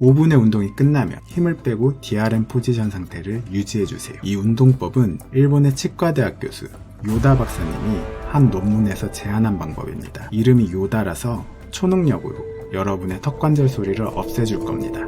5분의 운동이 끝나면 힘을 빼고 DRM 포지션 상태를 유지해주세요. 이 운동법은 일본의 치과대학 교수 요다 박사님이 한 논문에서 제안한 방법입니다. 이름이 요다라서 초능력으로 여러분의 턱관절 소리를 없애줄 겁니다.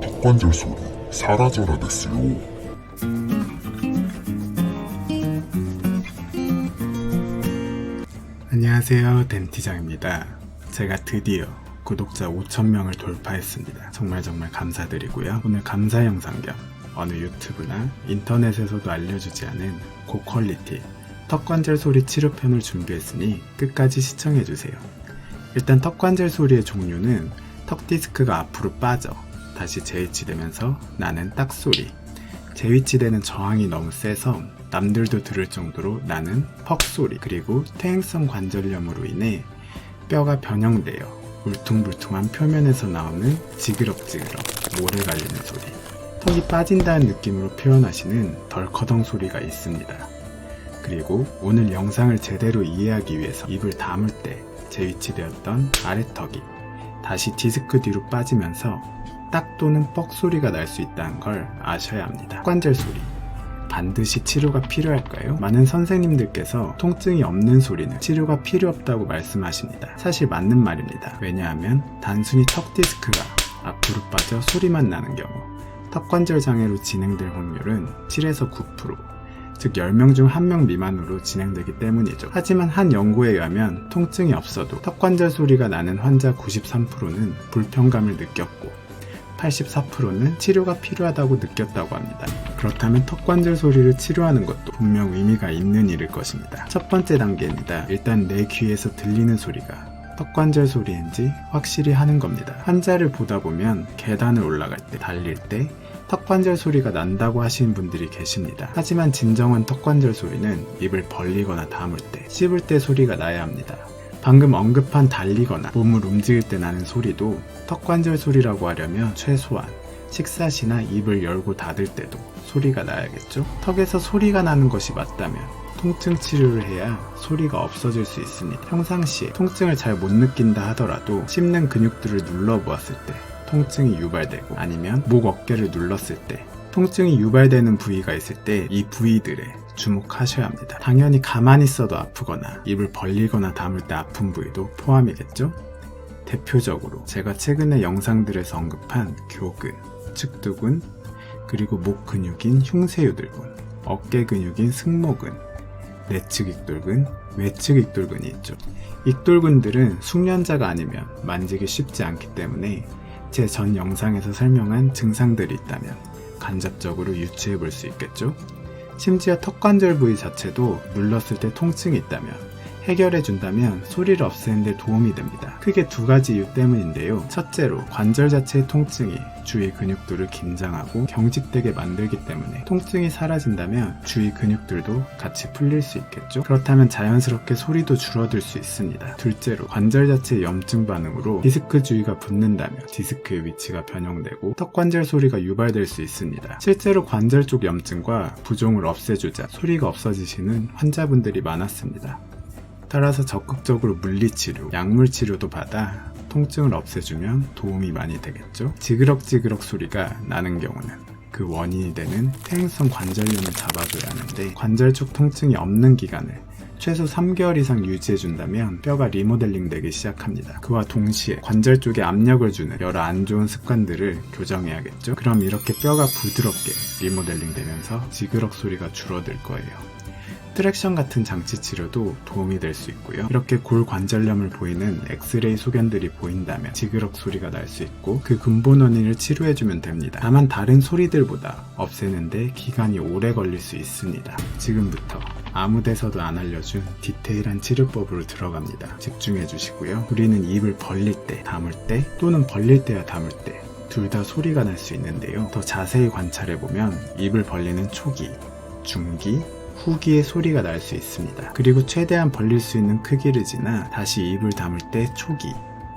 턱관절 소리 사라져라 됐어요. 안녕하세요, 덴티장입니다. 제가 드디어 구독자 5,000명을 돌파했습니다. 정말 감사드리고요. 오늘 감사 영상 겸 어느 유튜브나 인터넷에서도 알려주지 않은 고퀄리티 턱관절 소리 치료편을 준비했으니 끝까지 시청해주세요. 일단 턱관절 소리의 종류는 턱 디스크가 앞으로 빠져 다시 재위치되면서 나는 딱소리, 재위치되는 저항이 너무 세서 남들도 들을 정도로 나는 퍽소리, 그리고 퇴행성 관절염으로 인해 뼈가 변형되어 울퉁불퉁한 표면에서 나오는 지그럭지그럭 모래 갈리는 소리, 턱이 빠진다는 느낌으로 표현하시는 덜커덩 소리가 있습니다. 그리고 오늘 영상을 제대로 이해하기 위해서 입을 다물 때 재위치되었던 아래턱이 다시 디스크 뒤로 빠지면서 딱 또는 뻑 소리가 날 수 있다는 걸 아셔야 합니다. 턱관절 소리 반드시 치료가 필요할까요? 많은 선생님들께서 통증이 없는 소리는 치료가 필요 없다고 말씀하십니다. 사실 맞는 말입니다. 왜냐하면 단순히 턱 디스크가 앞으로 빠져 소리만 나는 경우 턱관절 장애로 진행될 확률은 7에서 9%, 즉 10명 중 1명 미만으로 진행되기 때문이죠. 하지만 한 연구에 의하면 통증이 없어도 턱관절 소리가 나는 환자 93%는 불편감을 느꼈고 84%는 치료가 필요하다고 느꼈다고 합니다. 그렇다면 턱관절 소리를 치료하는 것도 분명 의미가 있는 일일 것입니다. 첫 번째 단계입니다. 일단 내 귀에서 들리는 소리가 턱관절 소리인지 확실히 하는 겁니다. 환자를 보다 보면 계단을 올라갈 때, 달릴 때 턱관절 소리가 난다고 하시는 분들이 계십니다. 하지만 진정한 턱관절 소리는 입을 벌리거나 다물 때, 씹을 때 소리가 나야 합니다. 방금 언급한 달리거나 몸을 움직일 때 나는 소리도 턱관절 소리라고 하려면 최소한 식사 시나 입을 열고 닫을 때도 소리가 나야겠죠? 턱에서 소리가 나는 것이 맞다면 통증 치료를 해야 소리가 없어질 수 있습니다. 평상시에 통증을 잘 못 느낀다 하더라도 씹는 근육들을 눌러보았을 때 통증이 유발되고 아니면 목 어깨를 눌렀을 때 통증이 유발되는 부위가 있을 때 이 부위들에 주목하셔야 합니다. 당연히 가만히 있어도 아프거나 입을 벌리거나 다물 때 아픈 부위도 포함이겠죠? 대표적으로 제가 최근에 영상들에서 언급한 교근, 측두근, 그리고 목 근육인 흉쇄유들근, 어깨 근육인 승모근, 내측 익돌근, 외측 익돌근이 있죠. 익돌근들은 숙련자가 아니면 만지기 쉽지 않기 때문에 제 전 영상에서 설명한 증상들이 있다면 간접적으로 유추해 볼 수 있겠죠? 심지어 턱관절 부위 자체도 눌렀을 때 통증이 있다면 해결해 준다면 소리를 없애는 데 도움이 됩니다. 크게 두 가지 이유 때문인데요. 첫째로 관절 자체의 통증이 주위 근육들을 긴장하고 경직되게 만들기 때문에 통증이 사라진다면 주위 근육들도 같이 풀릴 수 있겠죠. 그렇다면 자연스럽게 소리도 줄어들 수 있습니다. 둘째로 관절 자체의 염증 반응으로 디스크 주위가 붓는다면 디스크의 위치가 변형되고 턱관절 소리가 유발될 수 있습니다. 실제로 관절 쪽 염증과 부종을 없애주자 소리가 없어지시는 환자분들이 많았습니다. 따라서 적극적으로 물리치료, 약물치료도 받아 통증을 없애주면 도움이 많이 되겠죠. 지그럭지그럭 소리가 나는 경우는 그 원인이 되는 퇴행성 관절염을 잡아줘야 하는데 관절 쪽 통증이 없는 기간을 최소 3개월 이상 유지해준다면 뼈가 리모델링 되기 시작합니다. 그와 동시에 관절 쪽에 압력을 주는 여러 안 좋은 습관들을 교정해야겠죠. 그럼 이렇게 뼈가 부드럽게 리모델링 되면서 지그럭 소리가 줄어들 거예요. 트랙션 같은 장치 치료도 도움이 될 수 있고요. 이렇게 골관절염을 보이는 엑스레이 소견들이 보인다면 지그럭 소리가 날 수 있고 그 근본 원인을 치료해주면 됩니다. 다만 다른 소리들보다 없애는데 기간이 오래 걸릴 수 있습니다. 지금부터 아무 데서도 안 알려준 디테일한 치료법으로 들어갑니다. 집중해 주시고요. 우리는 입을 벌릴 때, 다물 때 또는 벌릴 때와 다물 때 둘 다 소리가 날 수 있는데요. 더 자세히 관찰해보면 입을 벌리는 초기, 중기, 후기의 소리가 날 수 있습니다. 그리고 최대한 벌릴 수 있는 크기를 지나 다시 입을 다물 때 초기,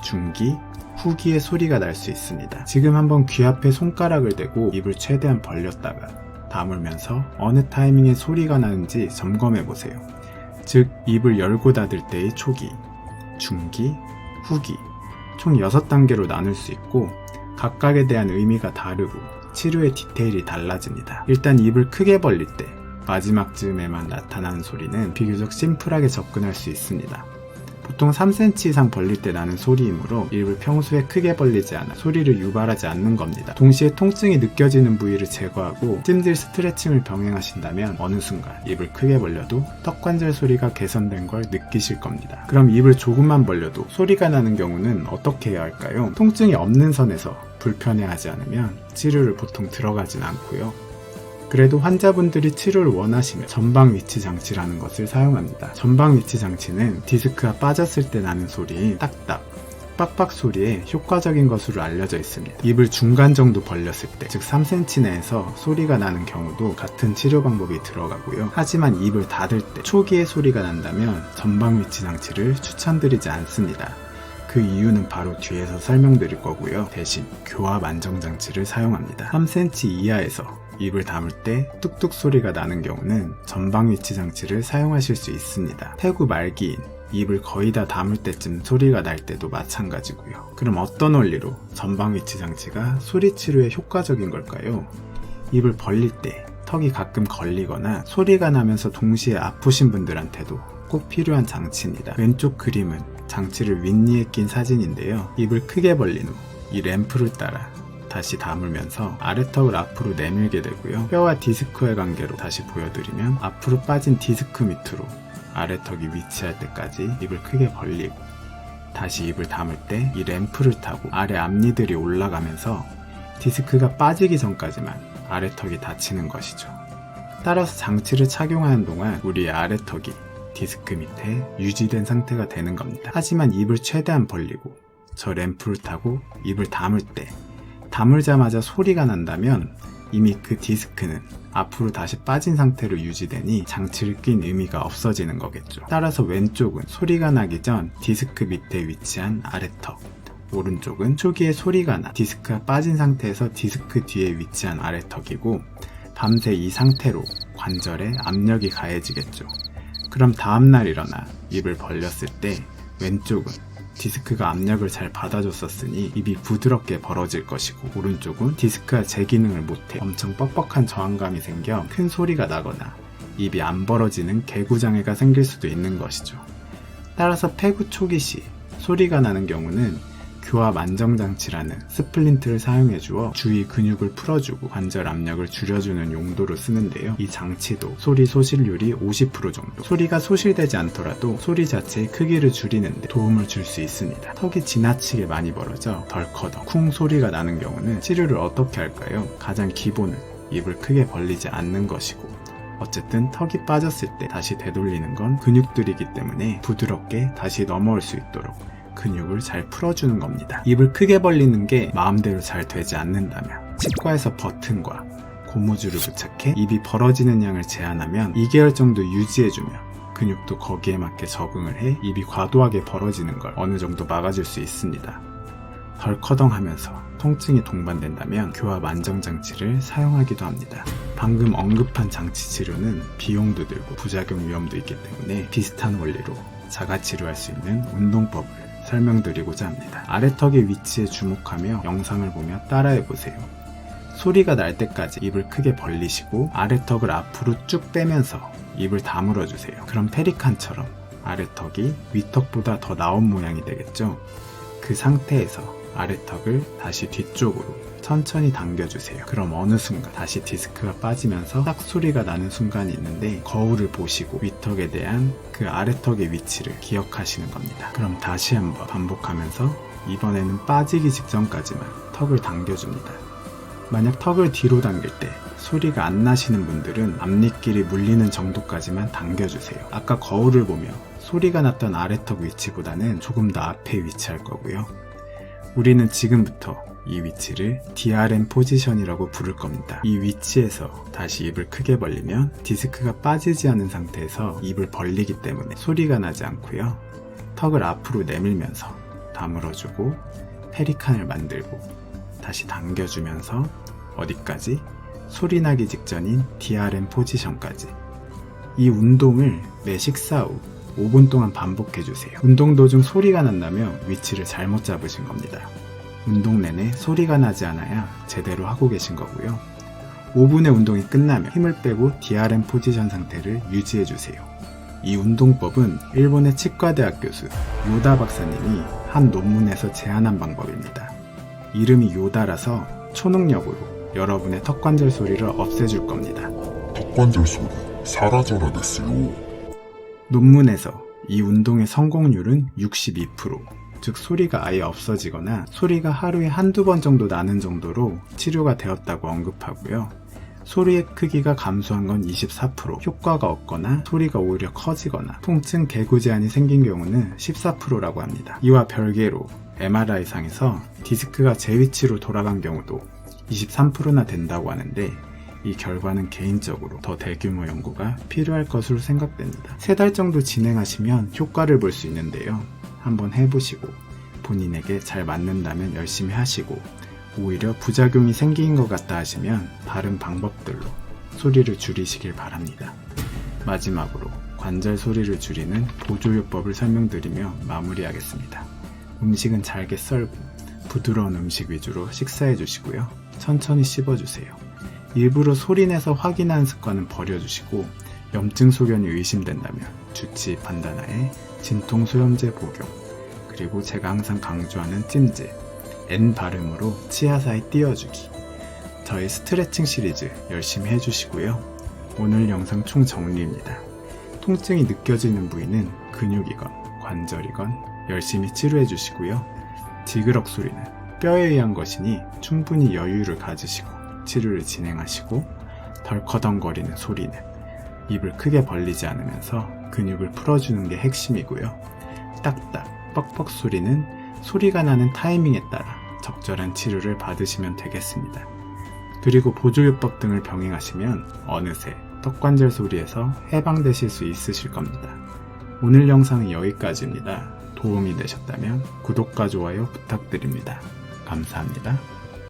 중기, 후기의 소리가 날 수 있습니다. 지금 한번 귀 앞에 손가락을 대고 입을 최대한 벌렸다가 다물면서 어느 타이밍에 소리가 나는지 점검해 보세요. 즉 입을 열고 닫을 때의 초기, 중기, 후기 총 6단계로 나눌 수 있고 각각에 대한 의미가 다르고 치료의 디테일이 달라집니다. 일단 입을 크게 벌릴 때 마지막 즈음에만 나타나는 소리는 비교적 심플하게 접근할 수 있습니다. 보통 3cm 이상 벌릴 때 나는 소리이므로 입을 평소에 크게 벌리지 않아 소리를 유발하지 않는 겁니다. 동시에 통증이 느껴지는 부위를 제거하고 찜질 스트레칭을 병행하신다면 어느 순간 입을 크게 벌려도 턱관절 소리가 개선된 걸 느끼실 겁니다. 그럼 입을 조금만 벌려도 소리가 나는 경우는 어떻게 해야 할까요? 통증이 없는 선에서 불편해하지 않으면 치료를 보통 들어가진 않고요. 그래도 환자분들이 치료를 원하시면 전방 위치 장치라는 것을 사용합니다. 전방 위치 장치는 디스크가 빠졌을 때 나는 소리인 딱딱, 빡빡 소리에 효과적인 것으로 알려져 있습니다. 입을 중간 정도 벌렸을 때, 즉 3cm 내에서 소리가 나는 경우도 같은 치료 방법이 들어가고요. 하지만 입을 닫을 때 초기에 소리가 난다면 전방 위치 장치를 추천드리지 않습니다. 그 이유는 바로 뒤에서 설명드릴 거고요. 대신 교합 안정장치를 사용합니다. 3cm 이하에서 입을 담을 때 뚝뚝 소리가 나는 경우는 전방 위치 장치를 사용하실 수 있습니다. 태구 말기인 입을 거의 다 담을 때쯤 소리가 날 때도 마찬가지고요. 그럼 어떤 원리로 전방 위치 장치가 소리 치료에 효과적인 걸까요? 입을 벌릴 때 턱이 가끔 걸리거나 소리가 나면서 동시에 아프신 분들한테도 꼭 필요한 장치입니다. 왼쪽 그림은 장치를 윗니에 낀 사진인데요. 입을 크게 벌린 후 이 램프를 따라 다시 다물면서 아래턱을 앞으로 내밀게 되고요. 뼈와 디스크의 관계로 다시 보여드리면 앞으로 빠진 디스크 밑으로 아래턱이 위치할 때까지 입을 크게 벌리고 다시 입을 담을 때 이 램프를 타고 아래 앞니들이 올라가면서 디스크가 빠지기 전까지만 아래턱이 닫히는 것이죠. 따라서 장치를 착용하는 동안 우리의 아래턱이 디스크 밑에 유지된 상태가 되는 겁니다. 하지만 입을 최대한 벌리고 저 램프를 타고 입을 담을 때 담을자마자 소리가 난다면 이미 그 디스크는 앞으로 다시 빠진 상태로 유지되니 장치를 낀 의미가 없어지는 거겠죠. 따라서 왼쪽은 소리가 나기 전 디스크 밑에 위치한 아래턱, 오른쪽은 초기에 소리가 나 디스크가 빠진 상태에서 디스크 뒤에 위치한 아래턱이고 밤새 이 상태로 관절에 압력이 가해지겠죠. 그럼 다음날 일어나 입을 벌렸을 때 왼쪽은 디스크가 압력을 잘 받아줬었으니 입이 부드럽게 벌어질 것이고 오른쪽은 디스크가 제 기능을 못해 엄청 뻑뻑한 저항감이 생겨 큰 소리가 나거나 입이 안 벌어지는 개구장애가 생길 수도 있는 것이죠. 따라서 폐구 초기 시 소리가 나는 경우는 교합 안정장치라는 스플린트를 사용해 주어 주위 근육을 풀어주고 관절 압력을 줄여주는 용도로 쓰는데요. 이 장치도 소리 소실률이 50% 정도, 소리가 소실되지 않더라도 소리 자체의 크기를 줄이는 데 도움을 줄 수 있습니다. 턱이 지나치게 많이 벌어져 덜커덕, 쿵 소리가 나는 경우는 치료를 어떻게 할까요? 가장 기본은 입을 크게 벌리지 않는 것이고 어쨌든 턱이 빠졌을 때 다시 되돌리는 건 근육들이기 때문에 부드럽게 다시 넘어올 수 있도록 근육을 잘 풀어주는 겁니다. 입을 크게 벌리는 게 마음대로 잘 되지 않는다면 치과에서 버튼과 고무줄을 부착해 입이 벌어지는 양을 제한하면 2개월 정도 유지해주면 근육도 거기에 맞게 적응을 해 입이 과도하게 벌어지는 걸 어느 정도 막아줄 수 있습니다. 덜커덩하면서 통증이 동반된다면 교합 안정장치를 사용하기도 합니다. 방금 언급한 장치 치료는 비용도 들고 부작용 위험도 있기 때문에 비슷한 원리로 자가치료할 수 있는 운동법을 설명드리고자 합니다. 아래턱의 위치에 주목하며 영상을 보며 따라해보세요. 소리가 날 때까지 입을 크게 벌리시고 아래턱을 앞으로 쭉 빼면서 입을 다물어주세요. 그럼 페리칸처럼 아래턱이 윗턱보다 더 나온 모양이 되겠죠? 그 상태에서 아래턱을 다시 뒤쪽으로 천천히 당겨주세요. 그럼 어느 순간 다시 디스크가 빠지면서 딱 소리가 나는 순간이 있는데 거울을 보시고 윗턱에 대한 그 아래턱의 위치를 기억하시는 겁니다. 그럼 다시 한번 반복하면서 이번에는 빠지기 직전까지만 턱을 당겨줍니다. 만약 턱을 뒤로 당길 때 소리가 안 나시는 분들은 앞니끼리 물리는 정도까지만 당겨주세요. 아까 거울을 보며 소리가 났던 아래턱 위치보다는 조금 더 앞에 위치할 거고요. 우리는 지금부터 이 위치를 DRM 포지션이라고 부를 겁니다. 이 위치에서 다시 입을 크게 벌리면 디스크가 빠지지 않은 상태에서 입을 벌리기 때문에 소리가 나지 않고요. 턱을 앞으로 내밀면서 다물어주고 페리칸을 만들고 다시 당겨주면서 어디까지? 소리 나기 직전인 DRM 포지션까지. 이 운동을 매 식사 후 5분 동안 반복해주세요. 운동 도중 소리가 난다면 위치를 잘못 잡으신 겁니다. 운동 내내 소리가 나지 않아야 제대로 하고 계신 거고요. 5분의 운동이 끝나면 힘을 빼고 DRM 포지션 상태를 유지해주세요. 이 운동법은 일본의 치과대학 교수 요다 박사님이 한 논문에서 제안한 방법입니다. 이름이 요다라서 초능력으로 여러분의 턱관절 소리를 없애줄 겁니다. 턱관절 소리 사라져라 됐어요. 논문에서 이 운동의 성공률은 62%, 즉 소리가 아예 없어지거나 소리가 하루에 한두 번 정도 나는 정도로 치료가 되었다고 언급하고요. 소리의 크기가 감소한 건 24%, 효과가 없거나 소리가 오히려 커지거나 통증 개구 제한이 생긴 경우는 14%라고 합니다. 이와 별개로 MRI상에서 디스크가 제 위치로 돌아간 경우도 23%나 된다고 하는데 이 결과는 개인적으로 더 대규모 연구가 필요할 것으로 생각됩니다. 3달 정도 진행하시면 효과를 볼 수 있는데요. 한번 해보시고 본인에게 잘 맞는다면 열심히 하시고 오히려 부작용이 생긴 것 같다 하시면 다른 방법들로 소리를 줄이시길 바랍니다. 마지막으로 관절 소리를 줄이는 보조요법을 설명드리며 마무리하겠습니다. 음식은 잘게 썰고 부드러운 음식 위주로 식사해 주시고요. 천천히 씹어주세요. 일부러 소리내서 확인하는 습관은 버려주시고 염증 소견이 의심된다면 주치 판단하에 진통소염제 복용, 그리고 제가 항상 강조하는 찜질, N 발음으로 치아 사이 띄워주기, 저희 스트레칭 시리즈 열심히 해주시고요. 오늘 영상 총 정리입니다. 통증이 느껴지는 부위는 근육이건 관절이건 열심히 치료해 주시고요. 지그럭 소리는 뼈에 의한 것이니 충분히 여유를 가지시고 치료를 진행하시고, 덜커덩거리는 소리는 입을 크게 벌리지 않으면서 근육을 풀어주는 게 핵심이고요. 딱딱, 뻑뻑 소리는 소리가 나는 타이밍에 따라 적절한 치료를 받으시면 되겠습니다. 그리고 보조요법 등을 병행하시면 어느새 턱관절 소리에서 해방되실 수 있으실 겁니다. 오늘 영상은 여기까지입니다. 도움이 되셨다면 구독과 좋아요 부탁드립니다. 감사합니다.